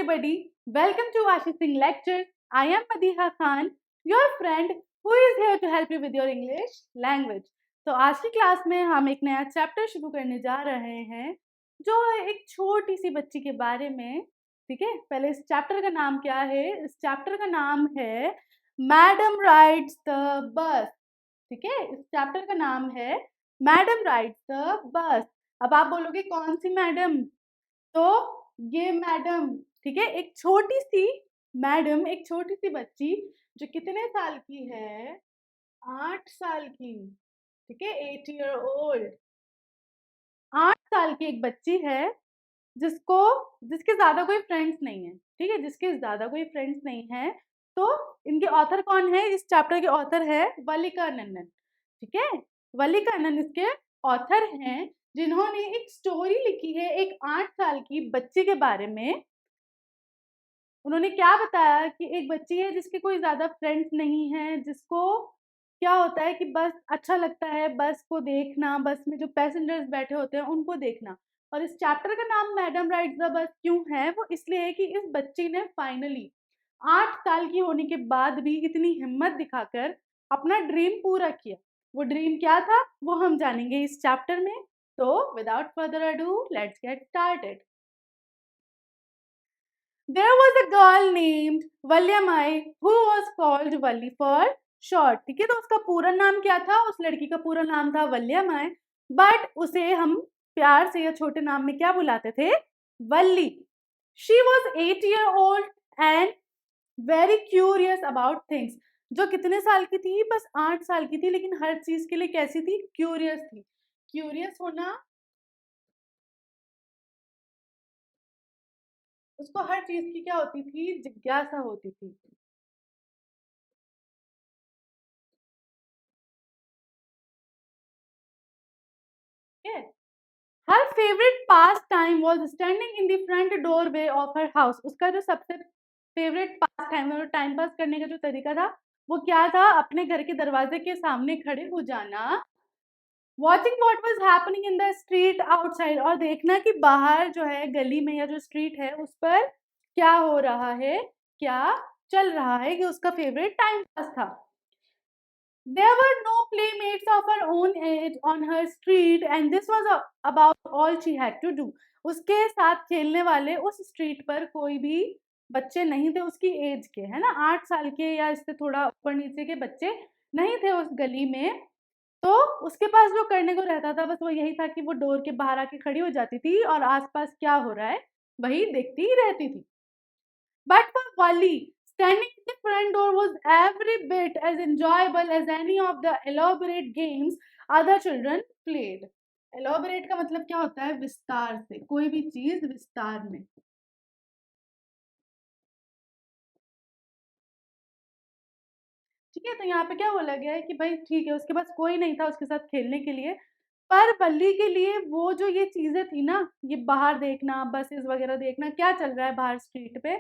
everybody. Welcome to Ashi Singh Lecture. I am Madiha Khan, your friend who is here to help you with your English language. तो आज की class में हम एक नया chapter शुरू करने जा रहे हैं जो है एक छोटी सी बच्ची के बारे में। ठीक है, पहले इस चैप्टर का नाम क्या है? इस चैप्टर का नाम है मैडम राइड्स द बस। ठीक है, इस चैप्टर का नाम है मैडम राइड्स द बस। अब आप बोलोगे कौन सी मैडम? तो ये मैडम, ठीक है, एक छोटी सी मैडम, एक छोटी सी बच्ची जो कितने साल की है? 8 साल की। ठीक है, 8 ईयर ओल्ड। 8 साल की एक बच्ची है जिसके ज्यादा कोई फ्रेंड्स नहीं है। ठीक है, जिसके ज्यादा कोई फ्रेंड्स नहीं है। तो इनके ऑथर कौन है? इस चैप्टर के ऑथर है वल्लिका नन्नन। ठीक है, वल्लिका नन्नन इसके ऑथर हैं जिन्होंने एक स्टोरी लिखी है एक 8 साल की बच्ची के बारे में। उन्होंने क्या बताया कि एक बच्ची है जिसके कोई ज्यादा फ्रेंड्स नहीं है, जिसको क्या होता है कि बस अच्छा लगता है बस को देखना, बस में जो पैसेंजर्स बैठे होते हैं उनको देखना। और इस चैप्टर का नाम मैडम राइड्स द बस क्यों है? वो इसलिए है कि इस बच्ची ने फाइनली 8 साल की होने के बाद भी इतनी हिम्मत दिखाकर अपना ड्रीम पूरा किया। वो ड्रीम क्या था वो हम जानेंगे इस चैप्टर में। तो without further ado, let's get started. There was a girl named Valyamai who was called Valli for short. ठीक है, तो उसका पूरा नाम क्या था? उस लड़की का पूरा नाम था वल्यमाई, बट उसे हम प्यार से या छोटे नाम में क्या बुलाते थे? वल्ली. She was 8 year old and very curious about things. जो कितने साल की थी? बस 8 साल की थी, लेकिन हर चीज के लिए कैसी थी? क्यूरियस थी. क्यूरियस होना, उसको हर चीज की क्या होती थी? जिज्ञासा होती थी. हर favourite pass time was standing in the front doorway of her house. उसका जो सबसे फेवरेट पास टाइम और टाइम पास करने का जो तरीका था वो क्या था? अपने घर के दरवाजे के सामने खड़े हो जाना, watching what was happening in the street outside, और देखना कि बाहर जो है गली में या जो स्ट्रीट है उस पर क्या हो रहा है, क्या चल रहा है, कि उसका फेवरेट टाइम पास था. There were no playmates of her own age on her street and this was about all she had to do. उसके साथ खेलने वाले उस स्ट्रीट पर कोई भी बच्चे नहीं थे उसकी एज के, है ना? 8 साल के या इससे थोड़ा ऊपर नीचे के बच्चे नहीं थे उस गली में. तो उसके पास जो करने को रहता था बस वो यही था कि वो डोर के बाहर आके खड़ी हो जाती थी और आसपास क्या हो रहा है वही देखती ही रहती थी. But for Wally, standing at the front door was every bit as enjoyable as any of the elaborate games other children played. Elaborate का मतलब क्या होता है? विस्तार से, कोई भी चीज विस्तार में. ठीक है, तो यहाँ पे क्या बोला गया है कि भाई ठीक है उसके पास कोई नहीं था उसके साथ खेलने के लिए, पर बल्ली के लिए वो जो ये चीजें थी ना, ये बाहर देखना, बसेस वगैरह देखना, क्या चल रहा है बाहर स्ट्रीट पे,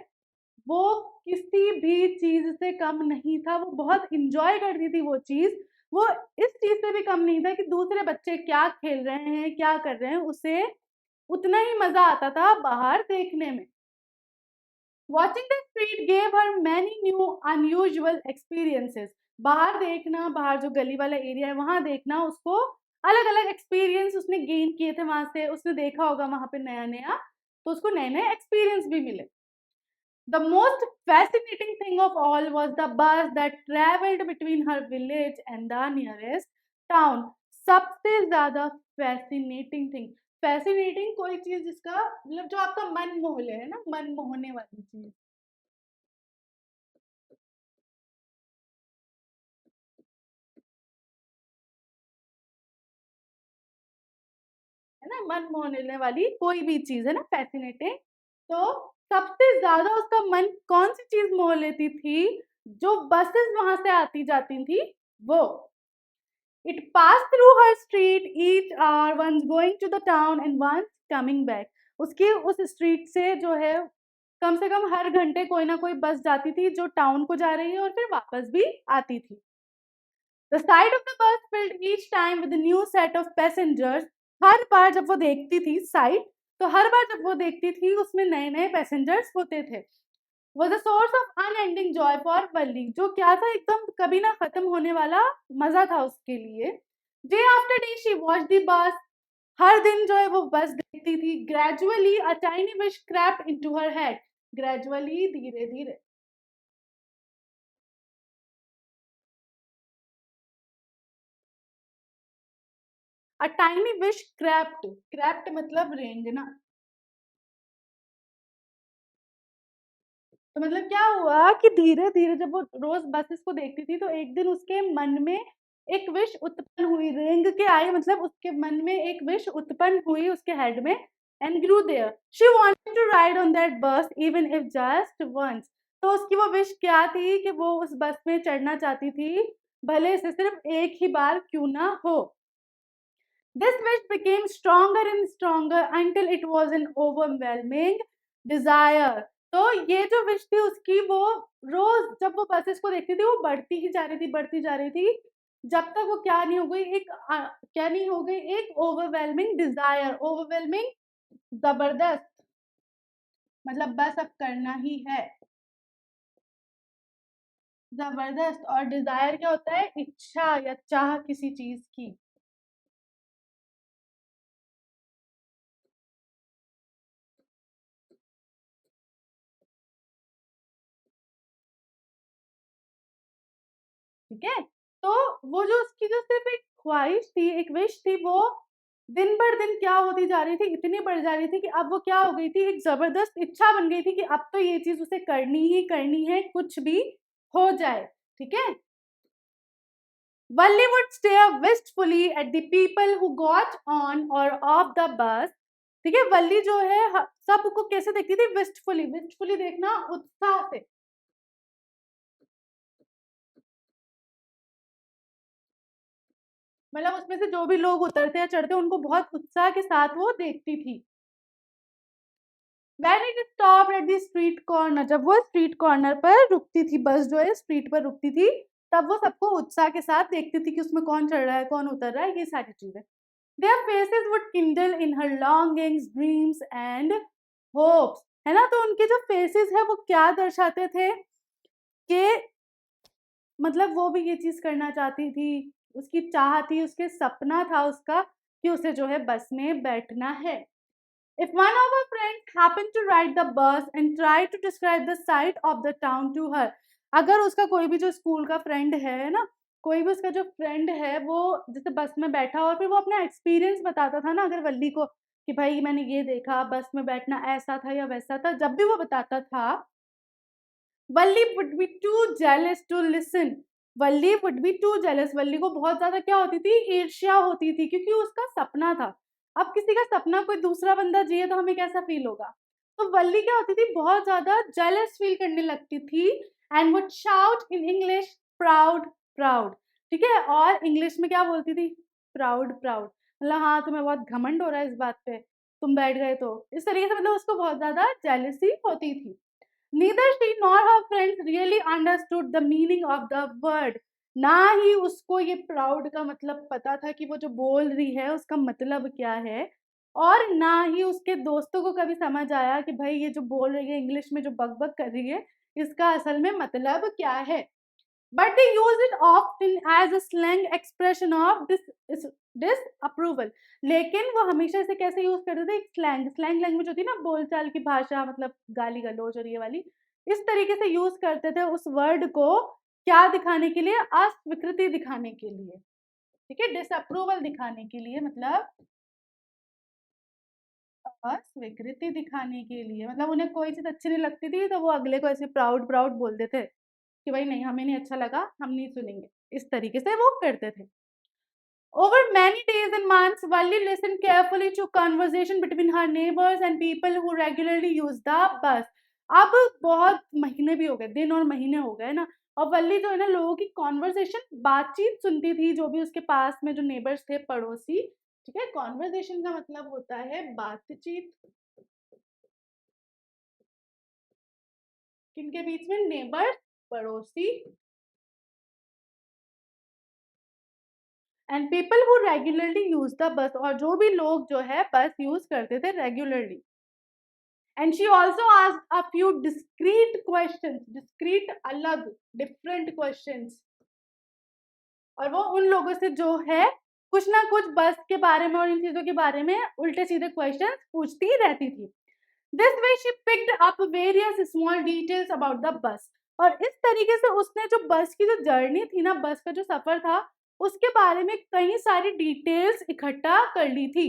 वो किसी भी चीज से कम नहीं था. वो बहुत इंजॉय करती थी वो चीज. वो इस चीज से भी कम नहीं था कि दूसरे बच्चे क्या खेल रहे हैं, क्या कर रहे हैं, उसे उतना ही मजा आता था बाहर देखने में. Watching the street gave her many new unusual experiences. बाहर देखना, बाहर जो गली वाला एरिया है वहां देखना, उसको अलग अलग एक्सपीरियंस उसने गेन किए थे वहां से. उसने देखा होगा वहां पे नया नया, तो उसको नए नए एक्सपीरियंस भी मिले. The most fascinating thing of all was the bus that traveled between her village and the nearest town. सबसे ज्यादा fascinating thing, fascinating कोई चीज जिसका मतलब जो आपका मन मोह ले, है ना, मन मोहने वाली चीज, है ना, मन मोहने वाली कोई भी चीज, है ना, fascinating. तो सबसे ज्यादा उसका मन कौन सी चीज मोह लेती थी? जो बसेस वहां से आती जाती थी वो. It passed through her street each hour, once going to the town and once coming back. उसकी उस स्ट्रीट से जो है कम से कम हर घंटे कोई ना कोई बस जाती थी जो टाउन को जा रही है और फिर वापस भी आती थी. The sight of the bus filled each time with a new set of passengers. हर बार जब वो देखती थी साइट, तो हर बार जब वो देखती थी उसमें नए नए पैसेंजर्स होते थे। Was a source of unending joy for Valli, जो क्या था, एकदम कभी ना खत्म होने वाला मजा था उसके लिए। Day after day she watch the bus, हर दिन जो है वो बस देखती थी। Gradually a tiny wish crept into her head, gradually धीरे धीरे। A tiny wish crept, crept मतलब रेंगना। तो मतलब क्या हुआ कि धीरे धीरे जब वो रोज बसेस को देखती थी तो एक दिन उसके मन में एक विश उत्पन्न हुई, रेंग के आई, मतलब उसके मन में एक विश उत्पन्न हुई उसके हेड में। And grew there she wanted to ride on that bus even if just once. तो उसकी वो विश क्या थी कि वो उस बस में चढ़ना चाहती थी, भले से सिर्फ एक ही बार क्यों ना हो। This wish became stronger and stronger until it was an overwhelming desire. तो ये जो विश थी उसकी, वो रोज जब वो बसेस को देखती थी वो बढ़ती ही जा रही थी, बढ़ती जा रही थी, जब तक वो क्या नहीं हो गई, क्या नहीं हो गई, एक ओवरवेलमिंग डिजायर। ओवरवेलमिंग जबरदस्त, मतलब बस अब करना ही है, जबरदस्त। और डिजायर क्या होता है, इच्छा या चाह किसी चीज की। ठीक है, तो वो जो उसकी जो सिर्फ एक ख्वाहिश थी, एक विश थी, वो दिन भर दिन क्या होती जा रही थी, इतनी बढ़ जा रही थी कि अब वो क्या हो गई थी, एक जबरदस्त इच्छा बन गई थी कि अब तो ये चीज उसे करनी ही करनी है, कुछ भी हो जाए। ठीक है, Valli would stare wistfully at the people who got on or off the bus. ठीक है, वल्ली जो है सबको कैसे देखती थी, विस्टफुली। विस्टफुली देखना, उत्साह से। मतलब उसमें से जो भी लोग उतरते या चढ़ते उनको बहुत उत्साह के साथ वो देखती थी। When it stopped at the street corner, जब वो स्ट्रीट कॉर्नर पर रुकती थी, बस जो है स्ट्रीट पर रुकती थी, तब वो सबको उत्साह के साथ देखती थी कि उसमें कौन चढ़ रहा है, कौन उतर रहा है, ये सारी चीजें। Their faces would kindle in her longings, dreams and hopes, है ना। तो उनके जो फेसेस है वो क्या दर्शाते थे कि मतलब वो भी ये चीज करना चाहती थी, उसकी चाह थी, उसके सपना था उसका कि उसे जो है बस में बैठना है। If one of her friends happened to ride the bus and try to describe the sight of the town to her, अगर उसका कोई भी जो स्कूल का फ्रेंड है ना, कोई भी उसका जो फ्रेंड है वो जैसे बस में बैठा और फिर वो अपना एक्सपीरियंस बताता था ना, अगर वल्ली को कि भाई मैंने ये देखा, बस में बैठना ऐसा था या वैसा था, जब भी वो बताता था, Valli would be too jealous to listen. Valli would be too jealous, Valli को बहुत ज्यादा क्या होती थी, ईर्ष्या होती थी, क्योंकि उसका सपना था। अब किसी का सपना कोई दूसरा बंदा जिए तो हमें कैसा फील होगा। तो वल्ली क्या होती थी, बहुत ज्यादा जेलस फील करने लगती थी। And would shout in English, proud proud. ठीक है, और इंग्लिश में क्या बोलती थी, प्राउड प्राउड, मतलब हाँ तुम्हें बहुत घमंड हो रहा है इस बात पे, तुम बैठ गए तो, इस तरीके से मतलब उसको बहुत ज्यादा जेलसी होती थी। Neither she nor her friends really understood the meaning of the word. ना ही उसको ये प्राउड का मतलब पता था कि वो जो बोल रही है उसका मतलब क्या है, और ना ही उसके दोस्तों को कभी समझ आया कि भाई ये जो बोल रही है इंग्लिश में, जो बकबक कर रही है, इसका असल में मतलब क्या है। But they use it often as a slang expression of disapproval. लेकिन वो हमेशा इसे कैसे यूज करते थे, एक स्लैंग लैंग्वेज होती है ना, बोलचाल की भाषा, मतलब गाली गलौज और ये वाली, इस तरीके से यूज करते थे उस वर्ड को, क्या दिखाने के लिए, अस्वीकृति दिखाने के लिए। ठीक है, डिसअप्रूवल दिखाने के लिए, मतलब अस्वीकृति दिखाने के लिए, मतलब उन्हें कोई चीज अच्छी नहीं लगती थी तो वो अगले को ऐसे प्राउड प्राउड बोलते थे कि भाई नहीं, हमें नहीं अच्छा लगा, हम नहीं सुनेंगे, इस तरीके से वो करते थे। Over many days and months, Valli listened carefully to conversation between her neighbors and people who regularly use the bus. अब बहुत महीने भी हो गए, दिन और महीने हो गए ना, और वल्ली जो है ना लोगों की कॉन्वर्सेशन, बातचीत सुनती थी, जो भी उसके पास में जो नेबर्स थे, पड़ोसी। ठीक है, कॉन्वर्सेशन का मतलब होता है बातचीत, किनके बीच में, नेबर्स, पड़ोसी। And people who regularly use the bus, और जो भी लोग जो है बस यूज करते थे regularly. And she also asked a few discrete questions, discrete अलग, डिफरेंट क्वेश्चंस, और वो उन लोगों से जो है कुछ ना कुछ बस के बारे में और इन चीजों के बारे में उल्टे सीधे क्वेश्चन पूछती रहती थी. This way she picked up various small details about the bus, और इस तरीके से उसने जो बस की जो जर्नी थी ना, बस का जो सफर था, उसके बारे में कई सारी डिटेल्स इकट्ठा कर ली थी.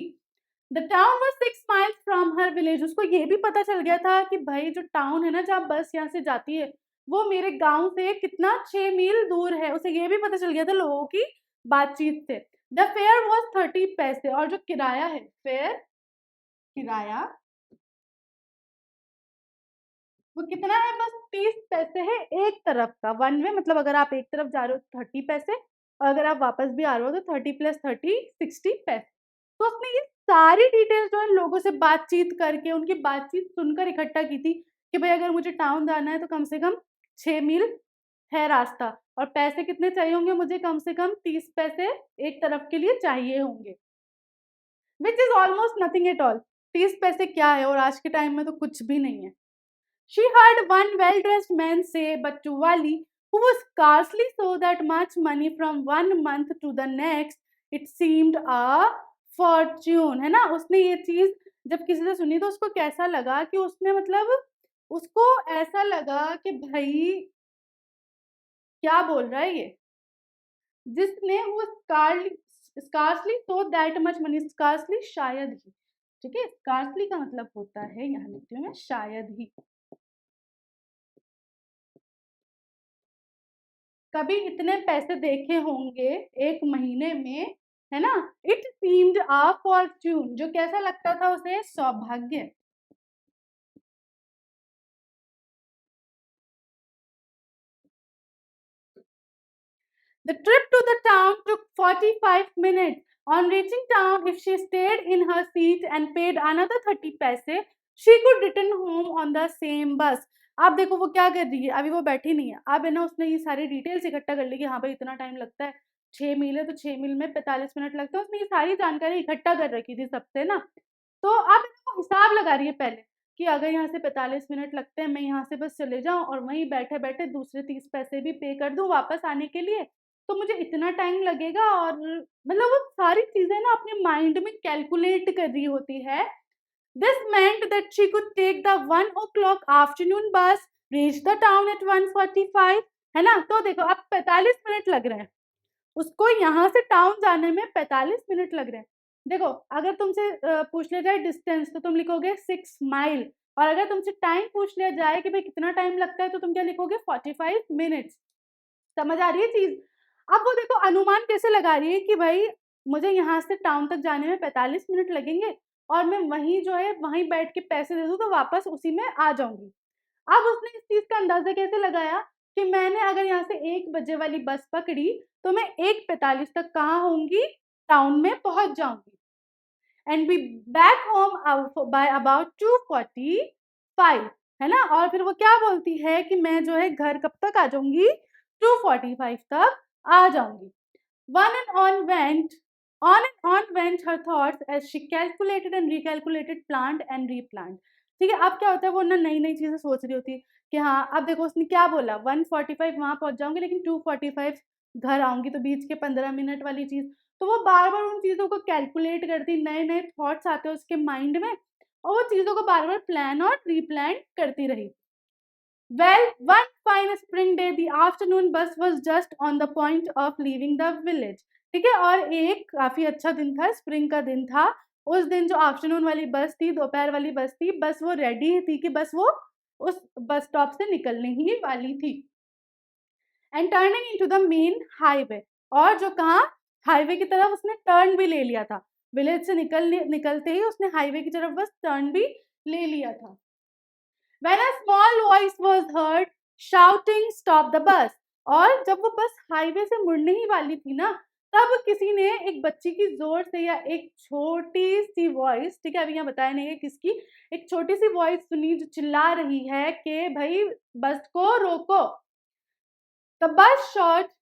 The town was 6 miles from her village. उसको ये भी पता चल गया था कि भाई जो टाउन है ना जहाँ बस यहाँ से जाती है, वो मेरे गांव से कितना 6 मील दूर है. उसे ये भी पता चल गया था लोगों की बातचीत से. द फेयर वॉज 30 पैसे, और जो किराया है, फेयर किराया, वो कितना है, बस 30 पैसे है एक तरफ का. वन वे मतलब अगर आप एक तरफ जा रहे हो 30 पैसे, और अगर आप वापस भी आ रहे हो तो 30 + 30 60 पैसे. तो उसने ये सारी डिटेल्स जो है लोगों से बातचीत करके, उनकी बातचीत सुनकर इकट्ठा की थी कि भाई अगर मुझे टाउन जाना है तो कम से कम 6 मील है रास्ता, और पैसे कितने चाहिए होंगे मुझे, कम से कम 30 पैसे एक तरफ के लिए चाहिए होंगे, which is almost nothing at all. 30 पैसे क्या है, और आज के टाइम में तो कुछ भी नहीं है. She heard one well-dressed man say, but to Wali, who was scarcely so that much money from one month to the next, it seemed a fortune. है ना, उसने ये चीज जब किसी से सुनी तो उसको कैसा लगा कि उसने मतलब उसको ऐसा लगा कि भाई क्या बोल रहा है ये, जिसने वो scarcely so that much money, scarcely शायद ही, ठीक है, scarcely का मतलब होता है, यहाँ लिखती हूँ मैं, शायद ही, कभी इतने पैसे देखे होंगे एक महीने में, है ना. इट सीम्ड आ फॉर्च्यून, जो कैसा लगता था उसे, सौभाग्य. The trip to the town took 45 minutes. On reaching town, if she stayed in her seat and paid another 30 पैसे, she could return home on the same bus. अब देखो वो क्या कर रही है, अभी वो बैठी नहीं है, अब है ना उसने ये सारी डिटेल्स इकट्ठा कर ली कि हाँ भाई इतना टाइम लगता है, 6 मील है तो 6 मील में 45 मिनट लगता है. उसने ये सारी जानकारी इकट्ठा कर रखी थी सबसे ना. तो अब वो हिसाब लगा रही है पहले कि अगर यहाँ से 45 मिनट लगते हैं, मैं यहाँ से बस चले जाऊँ और वहीं बैठे बैठे दूसरे 30 पैसे भी पे कर दूँ वापस आने के लिए, तो मुझे इतना टाइम लगेगा. और मतलब वो सारी चीजें ना अपने माइंड में कैलकुलेट कर रही होती है. This meant that she could take the 1 o'clock afternoon bus, reach the town at 1:45, है ना. तो देखो अब 45 मिनट लग रहे हैं उसको यहाँ से टाउन जाने में, 45 मिनट लग रहे हैं. देखो अगर तुमसे पूछ लिया जाए डिस्टेंस तो तुम लिखोगे 6 माइल, और अगर तुमसे टाइम पूछ लिया जाए कि भाई कितना टाइम लगता है तो तुम क्या लिखोगे, 45 मिनट्स. समझ आ रही है चीज. अब वो देखो अनुमान कैसे लगा रही है कि भाई मुझे यहाँ से टाउन तक जाने में 45 मिनट लगेंगे, और मैं वहीं जो है वहीं बैठ के पैसे दे दूँ तो वापस उसी में आ जाऊंगी. अब उसने इस चीज का अंदाजा कैसे लगाया कि मैंने अगर यहाँ से 1 बजे वाली बस पकड़ी तो मैं 1:45 तक कहाँ होंगी, टाउन में पहुंच जाऊंगी, and be back home by about 2:45, है ना. और फिर वो क्या बोलती है कि मैं जो है घर कब तक आ जाऊंगी, 2:45 तक आ जाऊंगी. One and on and on went her thoughts as she calculated and recalculated, planned and replanned. ठीक है, अब क्या होता है वो ना नई नई चीजें सोच रही होती है कि हाँ अब देखो उसने क्या बोला, 1:45 वहां पहुंच जाऊंगी लेकिन 2:45 घर आऊंगी, तो बीच के 15 मिनट वाली चीज, तो वो बार बार उन चीजों को कैलकुलेट करती, नए नए थॉट्स आते हैं उसके माइंड में, और वो चीजों को बार बार प्लान और रीप्लान करती रही. Well, one fine spring day, the afternoon bus was just on the point of leaving the village. ठीक है, और एक काफी अच्छा दिन था, स्प्रिंग का दिन था. उस दिन जो आफ्टरनून वाली बस थी, दोपहर वाली बस थी, बस वो रेडी थी कि बस वो उस बस स्टॉप से निकलने ही वाली थी. And turning into the main highway, और जो कहा हाईवे की तरफ उसने टर्न भी ले लिया था. विलेज से निकलते ही उसने हाईवे की तरफ बस टर्न भी ले लिया था. When a small voice was heard shouting, "Stop the bus!" और जब वो बस हाईवे से मुड़ने ही वाली थी ना, तब किसी ने एक बच्ची की जोर से, या एक छोटी सी वॉइस, ठीक है अभी यहाँ बताया नहीं है किसकी, एक छोटी सी वॉइस सुनी जो चिल्ला रही है कि भाई बस को रोको. The bus shot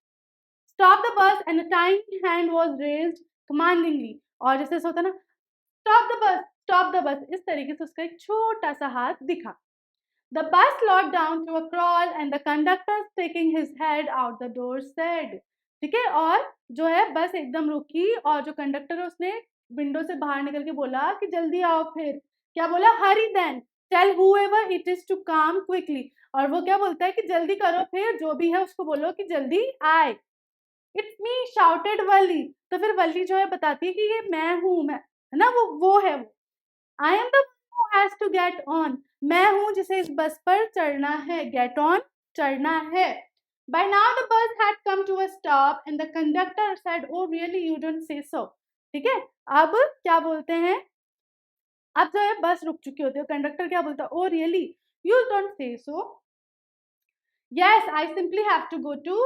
stop the bus and a tiny hand was raised commandingly, और जैसे होता ना stop the bus, stop the bus, इस तरीके से उसका एक छोटा सा हाथ दिखा। The bus slowed down to a crawl and the conductor sticking his head out the door said, ठीक है, और जो है बस एकदम रुकी और जो कंडक्टर है उसने विंडो से बाहर निकल के बोला कि जल्दी आओ, फिर क्या बोला, hurry then tell whoever it is to come quickly, और वो क्या बोलता है कि जल्दी करो, फिर जो भी है उसको बोलो कि जल्दी आए। इट्स मी शाउटेड वली, तो फिर वली जो है बताती है कि ये मैं हूँ, मैं है ना, वो है वो। I am the who has to get on, मैं हूं जिसे इस बस पर चढ़ना है, गेट ऑन चढ़ना है। By now the bus had come to a stop and the conductor said, oh really you don't say so, ठीक है। अब क्या बोलते हैं, अब जो है बस रुक चुकी होती है, कंडक्टर क्या बोलता है, oh really you don't say so, yes I simply have to go to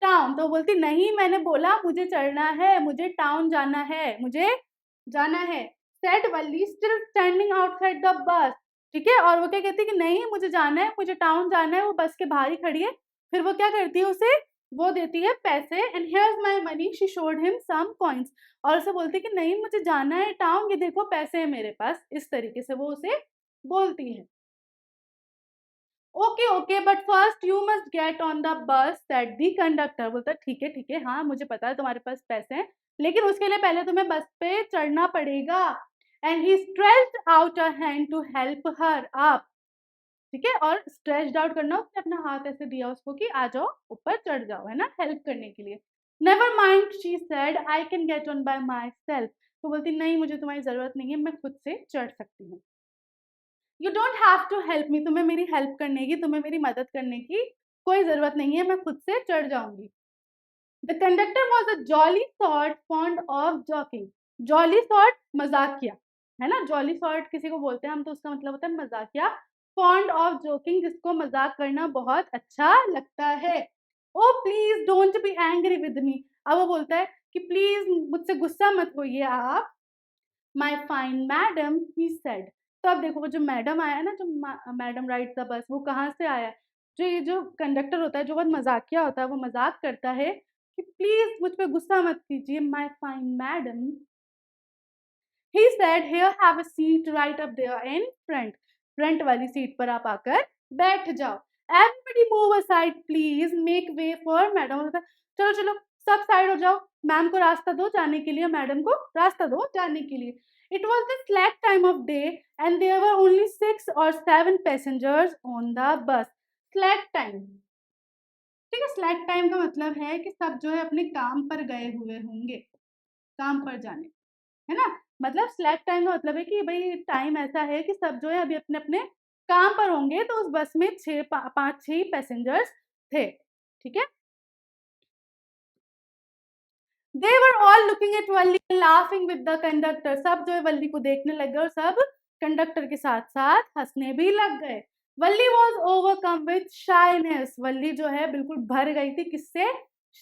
town, तो बोलती नहीं मैंने बोला मुझे चढ़ना है, मुझे टाउन जाना है, मुझे जाना है। Said Valli still standing outside the bus, ठीक है, और वो क्या कहती है कि नहीं मुझे जाना है, मुझे टाउन जाना है, वो बस के बाहर ही खड़ी है। फिर वो क्या करती है, उसे वो देती है पैसे, and here's my money, she showed him some coins, और उसे बोलती है कि नहीं मुझे जाना है टाउन, ये देखो पैसे हैं मेरे पास, इस तरीके से वो उसे बोलती है। Okay okay but first you must get on the bus, said the conductor, बोलता ठीक है हाँ मुझे पता है तुम्हारे पास पैसे हैं, लेकिन उसके लिए पहले तुम्हें बस पे चढ़ना पड़ेगा। And he stretched out a hand to help her up, ठीक है, और स्ट्रेच्ड आउट करना, उसने अपना हाथ ऐसे दिया उसको कि आ जाओ ऊपर चढ़ जाओ, है ना, हेल्प करने के लिए। Never mind she said I can get on by my self, तो बोलती नहीं मुझे तुम्हारी जरूरत नहीं है, मैं खुद से चढ़ सकती हूँ। You don't have to help me, तुम्हें मेरी हेल्प करने की, तुम्हें मेरी मदद करने की कोई जरूरत नहीं है, मैं खुद से चढ़ जाऊंगी। The conductor was a jolly sort fond of joking, jolly sort मजाकिया, है ना, जॉली सॉर्ट किसी को बोलते हैं हम, तो उसका मतलब होता है मजाकिया। फॉन्ड ऑफ जोकिंग, जिसको मजाक करना बहुत अच्छा लगता है। Oh please don't be angry with me, अब वो बोलता है कि प्लीज मुझसे गुस्सा मत होइए आप। माई फाइन मैडम ही सेड, तो अब देखो वो जो मैडम आया है ना, जो मैडम राइड द बस, वो कहाँ से आया है, जो ये जो कंडक्टर होता है जो बहुत मजाकिया होता है, वो मजाक करता है कि प्लीज मुझ पे गुस्सा मत कीजिए, my fine madam. He said here have a seat right up there in front, front वाली सीट पर आप आकर बैठ जाओ। Everybody move aside please, make way for madam, चलो चलो सब साइड हो जाओ, मैम को रास्ता दो जाने के लिए, मैडम को रास्ता दो जाने के लिए। It was the slack time of day and there were only 6 or 7 passengers on the bus. Slack time, ठीक है, स्लैक टाइम का मतलब है कि सब जो है अपने काम पर गए हुए होंगे, काम पर जाने, है ना, मतलब स्लैक टाइम का मतलब है कि भाई टाइम ऐसा है कि सब जो है अभी अपने अपने काम पर होंगे, तो उस बस में 5-6 पैसेंजर्स थे, ठीक है। They were all looking at Valli laughing with the conductor, सब जो है वल्ली को देखने लग गए और सब कंडक्टर के साथ साथ हंसने भी लग गए। वल्ली was overcome with shyness, वल्ली जो है बिल्कुल भर गई थी किससे,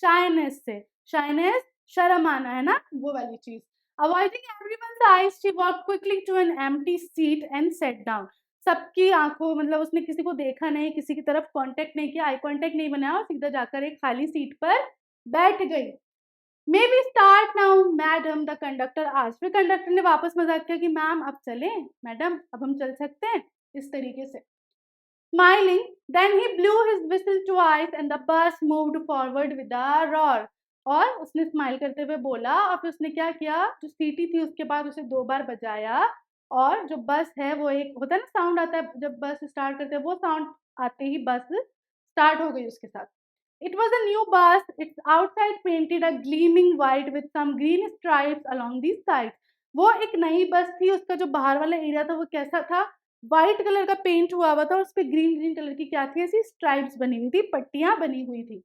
shyness से, shyness शर्म आना, है ना, वो वाली चीज। Avoiding everyone's eyes, she walked quickly to an empty seat and sat down, सबकी आंखों, मतलब उसने किसी को देखा नहीं, किसी की तरफ कांटेक्ट नहीं किया, आई कांटेक्ट नहीं बनाया, और सीधा जाकर एक खाली सीट पर बैठ गई। May be start now madam, the conductor आज, फिर कंडक्टर ने वापस मजाक किया कि मैम अब चलें, मैडम अब हम चल सकते हैं, इस तरीके से। Smiling then he blew his whistle twice and the bus moved forward with a roar, और उसने स्माइल करते हुए बोला, और फिर उसने क्या किया, जो सीटी थी उसके बाद उसे 2 बार बजाया, और जो बस है वो एक होता है ना साउंड आता है जब बस स्टार्ट करते हैं, वो साउंड आते ही बस स्टार्ट हो गई उसके साथ। It was a new bus. Its outside painted a gleaming white with some green stripes along the sides. वो एक नई बस थी, उसका जो बाहर वाला एरिया था वो कैसा था, व्हाइट कलर का पेंट हुआ हुआ था, और उस पे ग्रीन ग्रीन कलर की क्या थी, ऐसी स्ट्राइप्स बनी हुई थी, पट्टियां बनी हुई थी।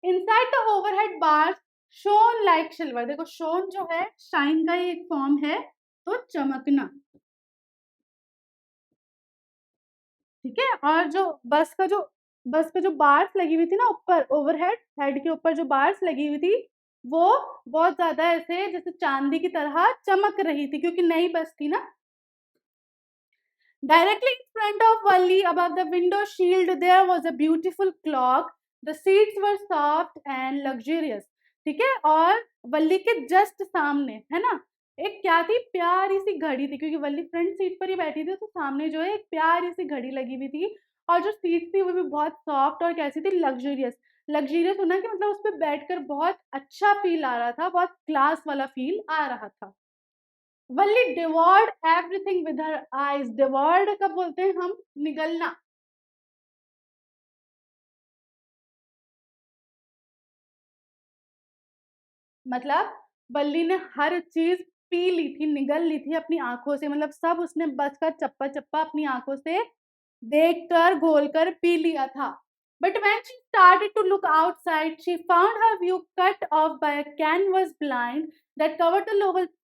Inside the overhead bars shown like silver, देखो शोन जो है शाइन का ही एक फॉर्म है, तो चमकना, ठीक है। और जो बस पे जो बार्स लगी हुई थी ना ऊपर, ओवरहेड हेड के ऊपर जो बार्स लगी हुई थी, वो बहुत ज्यादा ऐसे जैसे चांदी की तरह चमक रही थी, क्योंकि नई बस थी ना। Directly in front of Valli above the windscreen there was a beautiful clock the seats were soft and luxurious, ठीक है। और वल्ली के जस्ट सामने है ना एक क्या थी, प्यारी सी घड़ी थी, क्योंकि वल्ली फ्रंट सीट पर ही बैठी थी, तो सामने जो है एक प्यारी सी घड़ी लगी हुई थी। और जो सीट थी वो भी बहुत सॉफ्ट और कैसी थी, लग्जरियस। लग्जरियस होना कि मतलब उस पर बैठकर बहुत अच्छा फील आ रहा था, बहुत क्लास वाला फील आ रहा था। वल्ली डिवॉर्ड एवरीथिंग विद हर आईज। डिवॉर्ड कब बोलते हैं हम, निगलना। मतलब वल्ली ने हर चीज पी ली थी, निगल ली थी अपनी आंखों से, मतलब सब उसने बस का चप्पा चप्पा अपनी आंखों से देख कर घोल कर पी लिया था। But when she started to look outside, she found her view cut off by a canvas blind that covered the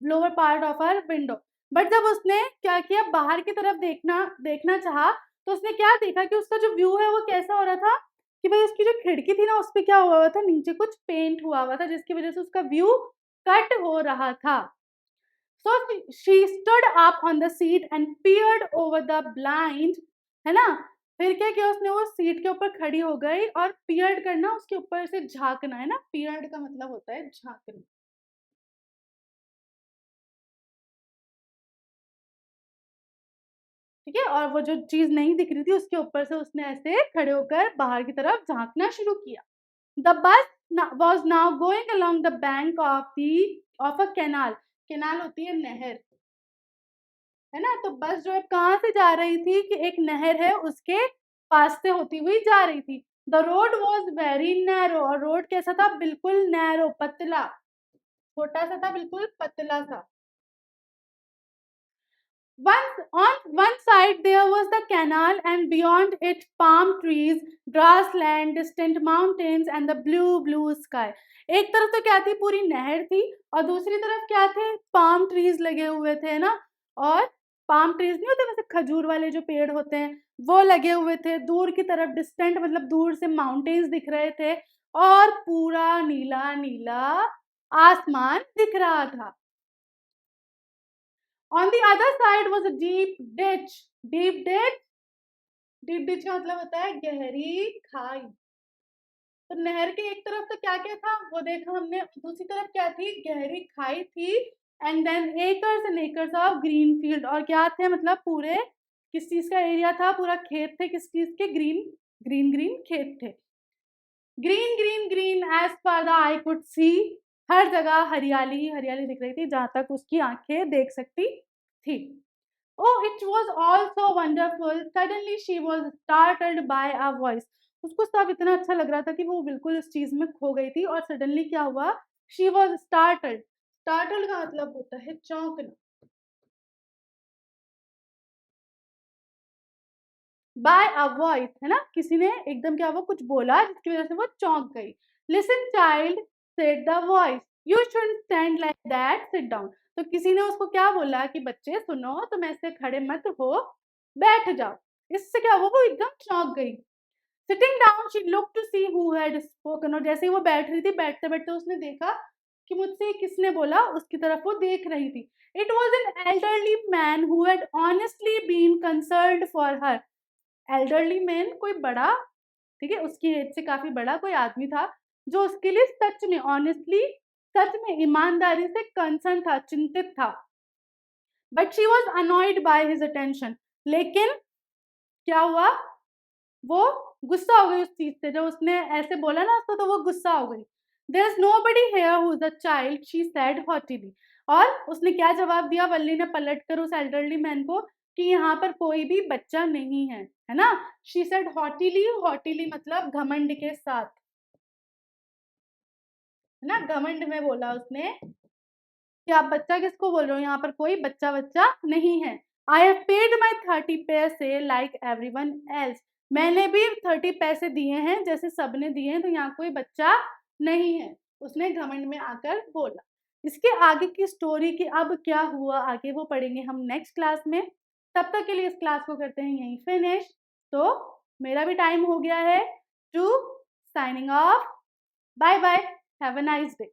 lower part of her window. But जब उसने क्या किया, बाहर की तरफ देखना देखना चाहा, तो उसने क्या देखा कि उसका जो व्यू है वो कैसा हो रहा था कि भाई उसकी जो खिड़की थी ना उस पे क्या हुआ था, नीचे कुछ पेंट हुआ था, जिसकी वजह से उसका व्यू कट हो रहा था। So she stood up on the seat and peered over the blind, है ना। फिर क्या किया उसने, वो सीट के ऊपर खड़ी हो गई और पियर्ड करना, उसके ऊपर से झांकना, है ना। पियर्ड का मतलब होता है झांकना, ठीक है। और वो जो चीज नहीं दिख रही थी उसके ऊपर से उसने ऐसे खड़े होकर बाहर की तरफ झांकना शुरू किया। The bus was now going along the bank of a canal. Canal होती है नहर, है ना। तो बस जो है कहाँ से जा रही थी कि एक नहर है उसके पास से होती हुई जा रही थी। The road was very narrow. और रोड कैसा था, बिल्कुल नैरो, पतला, छोटा सा था, बिल्कुल पतला सा। On one side there was the canal and beyond it palm trees, grassland, distant mountains and the blue sky. एक तरफ तो क्या थी, पूरी नहर थी, और दूसरी तरफ क्या थे, पाम ट्रीज लगे हुए थे ना। और पाम ट्रीज नहीं होते वैसे, खजूर वाले जो पेड़ होते हैं वो लगे हुए थे। दूर की तरफ डिस्टेंट मतलब दूर से माउंटेन्स दिख रहे थे, और पूरा नीला नीला आसमान दिख रहा था। On the other side was a deep ditch. Deep ditch, deep ditch का मतलब होता है गहरी खाई। तो नहर के एक तरफ तो क्या क्या था वो देखा हमने, दूसरी तरफ क्या थी, गहरी खाई थी। And then acres and acres of green field. और क्या थे, मतलब पूरे किस चीज का एरिया था, पूरा खेत थे, किस चीज के, ग्रीन ग्रीन ग्रीन खेत थे। Green green green as far the eye could see. हर जगह हरियाली हरियाली दिख रही थी जहां तक उसकी आंखें देख सकती थी। Oh, it was all so wonderful. Suddenly she was startled by a voice. उसको सब इतना अच्छा लग रहा था कि वो बिल्कुल इस चीज में खो गई थी, और सडनली क्या हुआ, she was startled. Startled का मतलब होता है चौंकना। बाय अ वॉइस, है ना, किसी ने एकदम क्या हुआ, कुछ बोला जिसकी वजह से वो चौंक गई। Listen child, said the voice, you shouldn't stand like that, sit down. तो किसी ने उसको क्या बोला कि बच्चे सुनो, तुम ऐसे खड़े मत हो, बैठ जाओ। इससे क्या हुआ, वो एकदम चौंक गई। Sitting down she look to see who had spoken. और जैसे ही वो बैठ रही थी, बैठते बैठते उसने देखा कि मुझसे किसने बोला, उसकी तरफ वो देख रही थी। It was an elderly man who had honestly been concerned for her. Elderly man कोई बड़ा, ठीक है, उसकी एज से काफी बड़ा कोई आदमी था, जो उसके लिए सच में ऑनेस्टली, सच में ईमानदारी से कंसर्न था, चिंतित था। But she was annoyed by his attention. लेकिन क्या हुआ, वो गुस्सा हो गई उस चीज से, जब उसने ऐसे बोला ना उसको, तो वो गुस्सा हो गई। There is nobody here who is a child, she said hotly. और उसने क्या जवाब दिया, वल्ली ने पलट कर उस एल्डरली मैन को, कि यहाँ पर कोई भी बच्चा नहीं है ना। शी सेड हॉटिली, हॉटिली मतलब घमंड के साथ, है ना, घमंड में बोला उसने कि आप बच्चा किसको बोल रहे हो, यहाँ पर कोई बच्चा बच्चा नहीं है। आई हैव पेड माई 30 पैसे लाइक एवरीवन एल्स। मैंने भी 30 पैसे दिए हैं जैसे सबने दिए हैं, तो यहाँ कोई बच्चा नहीं है, उसने घमंड में आकर बोला। इसके आगे की स्टोरी की अब क्या हुआ आगे वो पढ़ेंगे हम नेक्स्ट क्लास में। तब तक के लिए इस क्लास को करते हैं यहीं फिनिश। तो मेरा भी टाइम हो गया है to signing off. Bye bye, have a nice day.